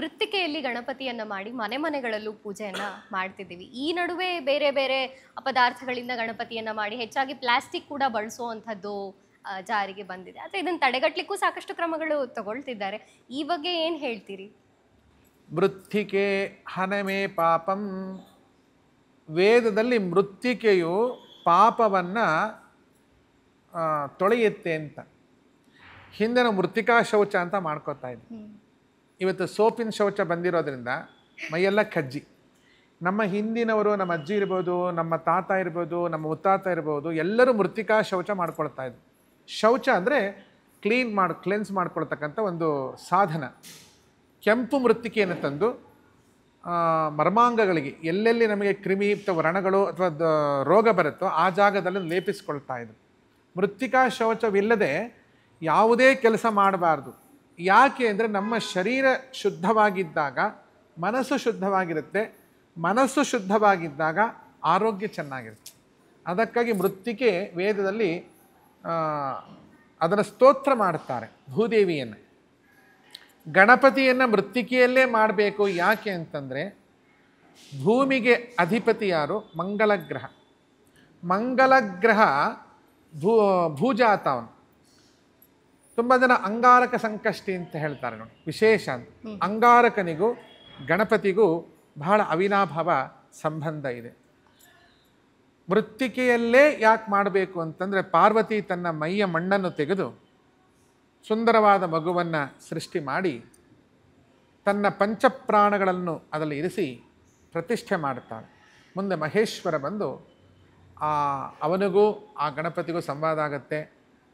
ಮೃತ್ತಿಕೆಯಲ್ಲಿ ಗಣಪತಿಯನ್ನ ಮಾಡಿ ಮನೆ ಮನೆಗಳಲ್ಲೂ ಪೂಜೆಯನ್ನ ಮಾಡ್ತಿದ್ದೀವಿ. ಈ ನಡುವೆ ಬೇರೆ ಬೇರೆ ಪದಾರ್ಥಗಳಿಂದ ಗಣಪತಿಯನ್ನ ಮಾಡಿ ಹೆಚ್ಚಾಗಿ ಪ್ಲಾಸ್ಟಿಕ್ ಕೂಡ ಬಳಸುವಂಥದ್ದು ಜಾರಿಗೆ ಬಂದಿದೆ. ಆದರೆ ಇದನ್ನು ತಡೆಗಟ್ಟಲಿಕ್ಕೂ ಸಾಕಷ್ಟು ಕ್ರಮಗಳು ತಗೊಳ್ತಿದ್ದಾರೆ. ಈ ಬಗ್ಗೆ ಏನು ಹೇಳ್ತೀರಿ? ಮೃತ್ತಿಕೆ ಹನಮೇ ಪಾಪಂ. ವೇದದಲ್ಲಿ ಮೃತ್ತಿಕೆಯು ಪಾಪವನ್ನು ತೊಳೆಯುತ್ತೆ ಅಂತ. ಹಿಂದೆ ನಾವು ಮೃತ್ತಿಕಾ ಶೌಚ ಅಂತ ಮಾಡ್ಕೋತಾ ಇದ್ವಿ. ಇವತ್ತು ಸೋಪಿನ ಶೌಚ ಬಂದಿರೋದ್ರಿಂದ ಮೈಯೆಲ್ಲ ಕಜ್ಜಿ. ನಮ್ಮ ಹಿಂದಿನವರು, ನಮ್ಮ ಅಜ್ಜಿ ಇರ್ಬೋದು, ನಮ್ಮ ತಾತ ಇರ್ಬೋದು, ನಮ್ಮ ಮುತ್ತಾತ ಇರ್ಬೋದು, ಎಲ್ಲರೂ ಮೃತ್ತಿಕಾ ಶೌಚ ಮಾಡ್ಕೊಳ್ತಾ ಇದ್ವಿ. ಶೌಚ ಅಂದರೆ ಕ್ಲೆನ್ಸ್ ಮಾಡ್ಕೊಳ್ತಕ್ಕಂಥ ಒಂದು ಸಾಧನ. ಕೆಂಪು ಮೃತ್ತಿಕೆಯನ್ನು ತಂದು ಮರ್ಮಾಂಗಗಳಿಗೆ ಎಲ್ಲೆಲ್ಲಿ ನಮಗೆ ಕ್ರಿಮಿ ವ್ರಣಗಳು ಅಥವಾ ರೋಗ ಬರುತ್ತೋ ಆ ಜಾಗದಲ್ಲಿ ಲೇಪಿಸ್ಕೊಳ್ತಾ ಇದ್ರು. ಮೃತ್ತಿಕಾ ಶೌಚವಿಲ್ಲದೆ ಯಾವುದೇ ಕೆಲಸ ಮಾಡಬಾರ್ದು. ಯಾಕೆ ಅಂದರೆ ನಮ್ಮ ಶರೀರ ಶುದ್ಧವಾಗಿದ್ದಾಗ ಮನಸ್ಸು ಶುದ್ಧವಾಗಿರುತ್ತೆ, ಮನಸ್ಸು ಶುದ್ಧವಾಗಿದ್ದಾಗ ಆರೋಗ್ಯ ಚೆನ್ನಾಗಿರುತ್ತೆ. ಅದಕ್ಕಾಗಿ ಮೃತ್ತಿಕೆ ವೇದದಲ್ಲಿ ಅದನ್ನು ಸ್ತೋತ್ರ ಮಾಡುತ್ತಾರೆ. ಭೂದೇವಿಯನ್ನು, ಗಣಪತಿಯನ್ನು ಮೃತ್ತಿಕೆಯಲ್ಲೇ ಮಾಡಬೇಕು. ಯಾಕೆ ಅಂತಂದರೆ ಭೂಮಿಗೆ ಅಧಿಪತಿ ಯಾರು? ಮಂಗಳಗ್ರಹ. ಮಂಗಳಗ್ರಹ ಭೂಜಾತ ಅವನು. ತುಂಬ ಜನ ಅಂಗಾರಕ ಸಂಕಷ್ಟಿ ಅಂತ ಹೇಳ್ತಾರೆ ನೋಡಿ, ವಿಶೇಷ ಅಂತ. ಅಂಗಾರಕನಿಗೂ ಗಣಪತಿಗೂ ಬಹಳ ಅವಿನಾಭಾವ ಸಂಬಂಧ ಇದೆ. ಮೃತ್ತಿಕೆಯಲ್ಲೇ ಯಾಕೆ ಮಾಡಬೇಕು ಅಂತಂದರೆ ಪಾರ್ವತಿ ತನ್ನ ಮೈಯ ಮಣ್ಣನ್ನು ತೆಗೆದು ಸುಂದರವಾದ ಮಗುವನ್ನು ಸೃಷ್ಟಿ ಮಾಡಿ ತನ್ನ ಪಂಚಪ್ರಾಣಗಳನ್ನು ಅದರಲ್ಲಿ ಇರಿಸಿ ಪ್ರತಿಷ್ಠೆ ಮಾಡುತ್ತಾಳೆ. ಮುಂದೆ ಮಹೇಶ್ವರ ಬಂದು ಅವನಿಗೂ ಆ ಗಣಪತಿಗೂ ಸಂವಾದ ಆಗುತ್ತೆ.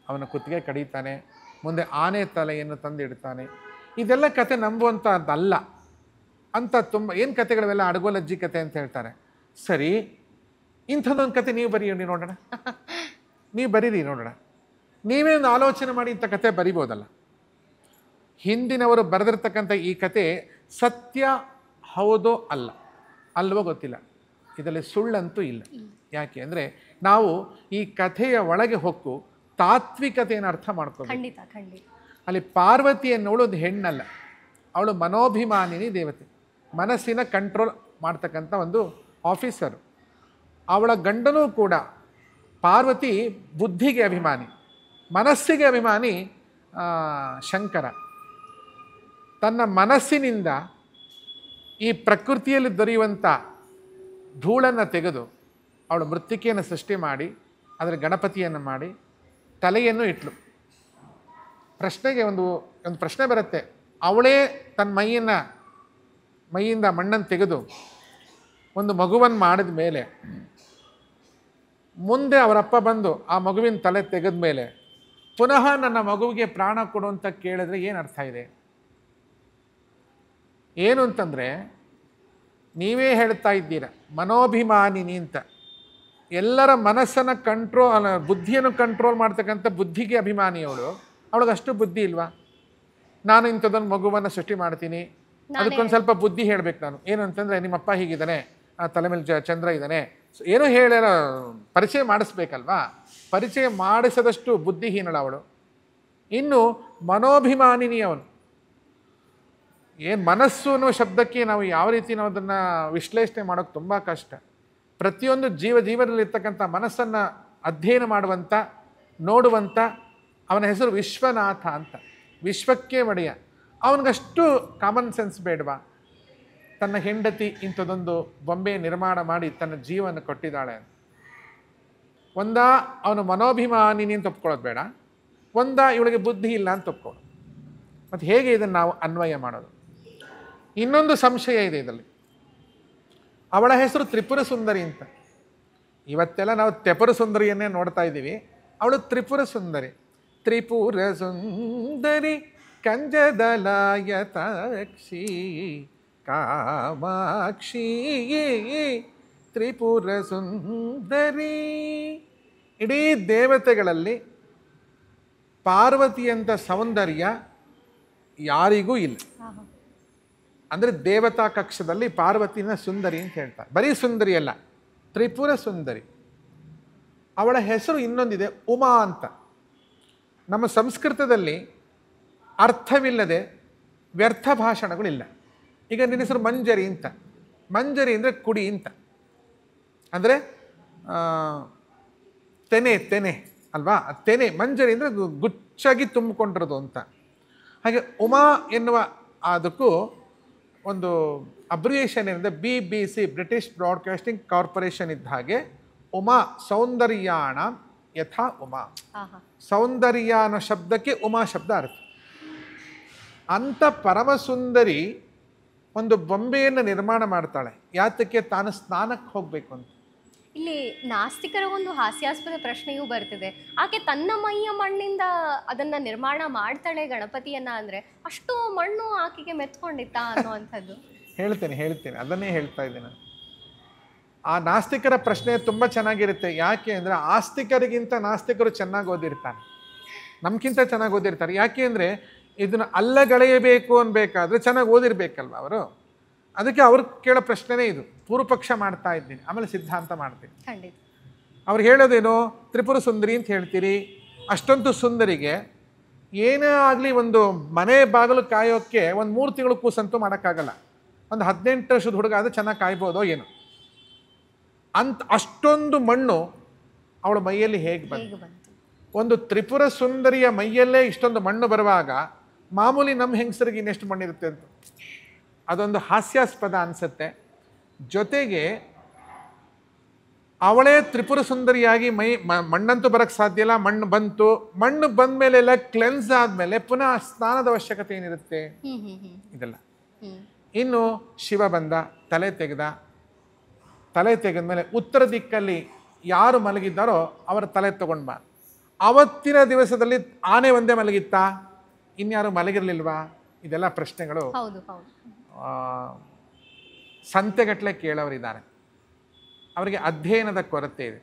ಅವನ ಕುತ್ತಿಗೆ ಕಡಿತಾನೆ. ಮುಂದೆ ಆನೆ ತಲೆಯನ್ನು ತಂದಿಡ್ತಾನೆ. ಇದೆಲ್ಲ ಕತೆ ನಂಬುವಂಥದ್ದಲ್ಲ ಅಂತ ತುಂಬ ಏನು ಕತೆಗಳೆಲ್ಲ ಅಡಗೋಲಜ್ಜಿ ಕತೆ ಅಂತ ಹೇಳ್ತಾರೆ. ಸರಿ, ಇಂಥದ್ದೊಂದು ಕತೆ ನೀವು ಬರೀರಿ ನೋಡೋಣ, ನೀವು ಬರೀರಿ ನೋಡೋಣ. ನೀವೇ ಒಂದು ಆಲೋಚನೆ ಮಾಡಿ ಇಂಥ ಕತೆ ಬರಿಬೋದಲ್ಲ. ಹಿಂದಿನವರು ಬರೆದಿರ್ತಕ್ಕಂಥ ಈ ಕತೆ ಸತ್ಯ ಹೌದೋ ಅಲ್ವೋ ಗೊತ್ತಿಲ್ಲ. ಇದರಲ್ಲಿ ಸುಳ್ಳಂತೂ ಇಲ್ಲ. ಯಾಕೆ ಅಂದರೆ ನಾವು ಈ ಕಥೆಯ ಒಳಗೆ ಹೊಕ್ಕು ತಾತ್ವಿಕತೆಯನ್ನು ಅರ್ಥ ಮಾಡ್ಕೋಬೇಕು. ಅಲ್ಲಿ ಪಾರ್ವತಿ ಅನ್ನೋಳು ಒಂದು ಹೆಣ್ಣಲ್ಲ, ಅವಳು ಮನೋಭಿಮಾನಿನಿ ದೇವತೆ, ಮನಸ್ಸಿನ ಕಂಟ್ರೋಲ್ ಮಾಡ್ತಕ್ಕಂಥ ಒಂದು ಆಫೀಸರು. ಅವಳ ಗಂಡನೂ ಕೂಡ ಪಾರ್ವತಿ ಬುದ್ಧಿಗೆ ಅಭಿಮಾನಿ, ಮನಸ್ಸಿಗೆ ಅಭಿಮಾನಿ ಶಂಕರ. ತನ್ನ ಮನಸ್ಸಿನಿಂದ ಈ ಪ್ರಕೃತಿಯಲ್ಲಿ ದೊರೆಯುವಂಥ ಧೂಳನ್ನು ತೆಗೆದು ಅವಳು ಮೃತ್ತಿಕೆಯನ್ನು ಸೃಷ್ಟಿ ಮಾಡಿ ಅದರ ಗಣಪತಿಯನ್ನು ಮಾಡಿ ತಲೆಯನ್ನು ಇಟ್ಲು. ಪ್ರಶ್ನೆಗೆ ಒಂದು ಪ್ರಶ್ನೆ ಬರುತ್ತೆ. ಅವಳೇ ತನ್ನ ಮೈಯಿಂದ ಮಣ್ಣನ್ನು ತೆಗೆದು ಒಂದು ಮಗುವನ್ನು ಮಾಡಿದ ಮೇಲೆ ಮುಂದೆ ಅವರಪ್ಪ ಬಂದು ಆ ಮಗುವಿನ ತಲೆ ತೆಗೆದ ಮೇಲೆ ಪುನಃ ನನ್ನ ಮಗುವಿಗೆ ಪ್ರಾಣ ಕೊಡು ಅಂತ ಕೇಳಿದ್ರೆ ಏನು ಅರ್ಥ ಇದೆ? ಏನು ಅಂತಂದರೆ ನೀವೇ ಹೇಳ್ತಾ ಇದ್ದೀರ ಮನೋಭಿಮಾನಿನಿ ಅಂತ. ಎಲ್ಲರ ಮನಸ್ಸನ್ನು ಬುದ್ಧಿಯನ್ನು ಕಂಟ್ರೋಲ್ ಮಾಡ್ತಕ್ಕಂಥ ಬುದ್ಧಿಗೆ ಅಭಿಮಾನಿಯವಳು. ಅವಳಿಗಷ್ಟು ಬುದ್ಧಿ ಇಲ್ವಾ? ನಾನು ಇಂಥದ್ದೊಂದು ಮಗುವನ್ನು ಸೃಷ್ಟಿ ಮಾಡ್ತೀನಿ, ಅದಕ್ಕೊಂದು ಸ್ವಲ್ಪ ಬುದ್ಧಿ ಹೇಳಬೇಕು ನಾನು. ಏನು ಅಂತಂದರೆ ನಿಮ್ಮಪ್ಪ ಹೀಗಿದ್ದಾನೆ, ತಲೆ ಮೇಲೆ ಚಂದ್ರ ಇದ್ದಾನೆ, ಏನೋ ಹೇಳೋ ಪರಿಚಯ ಮಾಡಿಸ್ಬೇಕಲ್ವಾ? ಪರಿಚಯ ಮಾಡಿಸದಷ್ಟು ಬುದ್ಧಿಹೀನಳು ಅವಳು. ಇನ್ನು ಮನೋಭಿಮಾನಿನಿ ಅವನು. ಏನು ಮನಸ್ಸು ಅನ್ನೋ ಶಬ್ದಕ್ಕೆ ನಾವು ಯಾವ ರೀತಿ ನಾವು ಅದನ್ನು ವಿಶ್ಲೇಷಣೆ ಮಾಡೋಕ್ಕೆ ತುಂಬ ಕಷ್ಟ. ಪ್ರತಿಯೊಂದು ಜೀವನದಲ್ಲಿರ್ತಕ್ಕಂಥ ಮನಸ್ಸನ್ನು ಅಧ್ಯಯನ ಮಾಡುವಂಥ, ನೋಡುವಂಥ ಅವನ ಹೆಸರು ವಿಶ್ವನಾಥ ಅಂತ. ವಿಶ್ವಕ್ಕೆ ಒಡೆಯ. ಅವನಿಗಷ್ಟು ಕಾಮನ್ ಸೆನ್ಸ್ ಬೇಡವಾ? ತನ್ನ ಹೆಂಡತಿ ಇಂಥದ್ದೊಂದು ಬೊಂಬೆ ನಿರ್ಮಾಣ ಮಾಡಿ ತನ್ನ ಜೀವನ ಕೊಟ್ಟಿದ್ದಾಳೆ. ಅವನು ಮನೋಭಿಮಾನಿನಿ ಅಂತ ಒಪ್ಕೊಳ್ಳೋದು ಬೇಡ, ಇವಳಿಗೆ ಬುದ್ಧಿ ಇಲ್ಲ ಅಂತ ಒಪ್ಕೊಳ್ಳೋದು. ಮತ್ತು ಹೇಗೆ ಇದನ್ನು ನಾವು ಅನ್ವಯ ಮಾಡೋದು? ಇನ್ನೊಂದು ಸಂಶಯ ಇದೆ ಇದರಲ್ಲಿ. ಅವಳ ಹೆಸರು ತ್ರಿಪುರ ಸುಂದರಿ ಅಂತ. ಇವತ್ತೆಲ್ಲ ನಾವು ತ್ರಿಪುರ ಸುಂದರಿಯನ್ನೇ ನೋಡ್ತಾ ಇದ್ದೀವಿ. ಅವಳು ತ್ರಿಪುರ ಸುಂದರಿ. ತ್ರಿಪುರ ಸುಂದರಿ ಕಂಜದಲಾಯತಾಕ್ಷಿ ಕಾಮಾಕ್ಷಿ ತ್ರಿಪುರ ಸುಂದರಿ. ಇಡೀ ದೇವತೆಗಳಲ್ಲಿ ಪಾರ್ವತಿಯಂಥ ಸೌಂದರ್ಯ ಯಾರಿಗೂ ಇಲ್ಲ. ಅಂದರೆ ದೇವತಾ ಕಕ್ಷದಲ್ಲಿ ಪಾರ್ವತಿನ ಸುಂದರಿ ಅಂತ ಹೇಳ್ತಾರೆ. ಬರೀ ಸುಂದರಿ ಅಲ್ಲ, ತ್ರಿಪುರ ಸುಂದರಿ. ಅವಳ ಹೆಸರು ಇನ್ನೊಂದಿದೆ, ಉಮಾ ಅಂತ. ನಮ್ಮ ಸಂಸ್ಕೃತದಲ್ಲಿ ಅರ್ಥವಿಲ್ಲದೆ ವ್ಯರ್ಥ ಭಾಷಣಗಳಿಲ್ಲ. ಈಗ ನಿನ್ನ ಹೆಸರು ಮಂಜರಿ ಅಂತ. ಮಂಜರಿ ಅಂದರೆ ಕುಡಿ ಅಂತ, ಅಂದರೆ ತೆನೆ ಅಲ್ವಾ? ತೆನೆ ಮಂಜರಿ ಅಂದರೆ ಗುಚ್ಚಾಗಿ ತುಂಬಿಕೊಂಡಿರೋದು ಅಂತ. ಹಾಗೆ ಉಮಾ ಎನ್ನುವ ಅದಕ್ಕೂ ಒಂದು ಅಬ್ರಿಯೇಷನ್ ಏನಿದೆ, BBC, ಬ್ರಿಟಿಷ್ ಬ್ರಾಡ್ಕಾಸ್ಟಿಂಗ್ ಕಾರ್ಪೊರೇಷನ್ ಇದ್ದ ಹಾಗೆ ಉಮಾ ಸೌಂದರ್ಯಾಣ ಯಥಾ ಉಮಾ. ಸೌಂದರ್ಯ ಅನ್ನೋ ಶಬ್ದಕ್ಕೆ ಉಮಾ ಶಬ್ದ ಅರ್ಥ. ಅಂಥ ಪರಮಸುಂದರಿ ಒಂದು ಬೊಂಬೆಯನ್ನು ನಿರ್ಮಾಣ ಮಾಡ್ತಾಳೆ. ಯಾತಕ್ಕೆ? ತಾನು ಸ್ನಾನಕ್ಕೆ ಹೋಗಬೇಕು ಅಂತ. ಇಲ್ಲಿ ನಾಸ್ತಿಕರ ಒಂದು ಹಾಸ್ಯಾಸ್ಪದ ಪ್ರಶ್ನೆಯೂ ಬರ್ತಿದೆ. ಆಕೆ ತನ್ನ ಮೈಯ ಮಣ್ಣಿಂದ ಅದನ್ನ ನಿರ್ಮಾಣ ಮಾಡ್ತಾಳೆ ಗಣಪತಿಯನ್ನ ಅಂದ್ರೆ ಅಷ್ಟು ಮಣ್ಣು ಆಕೆಗೆ ಮೆತ್ಕೊಂಡಿತ್ತಾ ಅನ್ನುವಂಥದ್ದು. ಹೇಳ್ತೇನೆ ಅದನ್ನೇ ಹೇಳ್ತಾ ಇದ್ದೇನೆ. ಆ ನಾಸ್ತಿಕರ ಪ್ರಶ್ನೆ ತುಂಬ ಚೆನ್ನಾಗಿರುತ್ತೆ. ಯಾಕೆ ಅಂದರೆ ಆಸ್ತಿಕರಿಗಿಂತ ನಾಸ್ತಿಕರು ಚೆನ್ನಾಗಿ ಓದಿರ್ತಾರೆ, ನಮ್ಗಿಂತ ಚೆನ್ನಾಗಿ ಓದಿರ್ತಾರೆ. ಯಾಕೆ ಅಂದರೆ ಇದನ್ನು ಅಲ್ಲಗಳೆಯಬೇಕು ಅನ್ಬೇಕಾದ್ರೆ ಚೆನ್ನಾಗಿ ಓದಿರ್ಬೇಕಲ್ವ ಅವರು. ಅದಕ್ಕೆ ಅವ್ರು ಕೇಳೋ ಪ್ರಶ್ನೆನೇ ಇದು. ಪೂರ್ವಪಕ್ಷ ಮಾಡ್ತಾ ಇದ್ದೀನಿ, ಆಮೇಲೆ ಸಿದ್ಧಾಂತ ಮಾಡ್ತೀನಿ. ಖಂಡಿತ. ಅವ್ರು ಹೇಳೋದೇನು? ತ್ರಿಪುರ ಸುಂದರಿ ಅಂತ ಹೇಳ್ತೀರಿ. ಅಷ್ಟೊಂದು ಸುಂದರಿಗೆ ಏನೇ ಆಗಲಿ ಒಂದು ಮನೆ ಬಾಗಿಲು ಕಾಯೋಕ್ಕೆ ಒಂದು 3 ತಿಂಗಳು ಕೂಸಂತೂ ಮಾಡೋಕ್ಕಾಗಲ್ಲ. ಒಂದು 18 ವರ್ಷದ ಹುಡುಗ ಆದರೆ ಚೆನ್ನಾಗಿ ಕಾಯ್ಬೋದೋ ಏನು ಅಂತ. ಅಷ್ಟೊಂದು ಮಣ್ಣು ಅವಳ ಮೈಯಲ್ಲಿ ಹೇಗೆ ಬಂತು? ಒಂದು ತ್ರಿಪುರ ಸುಂದರಿಯ ಮೈಯಲ್ಲೇ ಇಷ್ಟೊಂದು ಮಣ್ಣು ಬರುವಾಗ ಮಾಮೂಲಿ ನಮ್ಮ ಹೆಂಗಸರಿಗೆ ಇನ್ನೆಷ್ಟು ಮಣ್ಣಿರುತ್ತೆ ಅಂತ ಅದೊಂದು ಹಾಸ್ಯಾಸ್ಪದ ಅನಿಸುತ್ತೆ. ಜೊತೆಗೆ ಅವಳೇ ತ್ರಿಪುರ ಸುಂದರಿಯಾಗಿ ಮಣ್ಣಂತೂ ಬರೋಕ್ಕೆ ಸಾಧ್ಯ ಇಲ್ಲ. ಮಣ್ಣು ಮಣ್ಣು ಬಂದ ಮೇಲೆಲ್ಲ ಕ್ಲೆನ್ಸ್ ಆದಮೇಲೆ ಪುನಃ ಸ್ನಾನದ ಅವಶ್ಯಕತೆ ಏನಿರುತ್ತೆ? ಇದೆಲ್ಲ. ಇನ್ನು ಶಿವ ಬಂದ, ತಲೆ ತೆಗೆದ ಮೇಲೆ ಉತ್ತರ ದಿಕ್ಕಲ್ಲಿ ಯಾರು ಮಲಗಿದ್ದಾರೋ ಅವರ ತಲೆ ತಗೊಂಡು ಬಾ. ಅವತ್ತಿನ ದಿವಸದಲ್ಲಿ ಆನೆ ಒಂದೇ ಮಲಗಿತ್ತಾ? ಇನ್ಯಾರು ಮಲಗಿರ್ಲಿಲ್ವಾ? ಇದೆಲ್ಲ ಪ್ರಶ್ನೆಗಳು ಸಂತೆಗಟ್ಟಲೆ ಕೇಳೋರಿದ್ದಾರೆ. ಅವರಿಗೆ ಅಧ್ಯಯನದ ಕೊರತೆ ಇದೆ.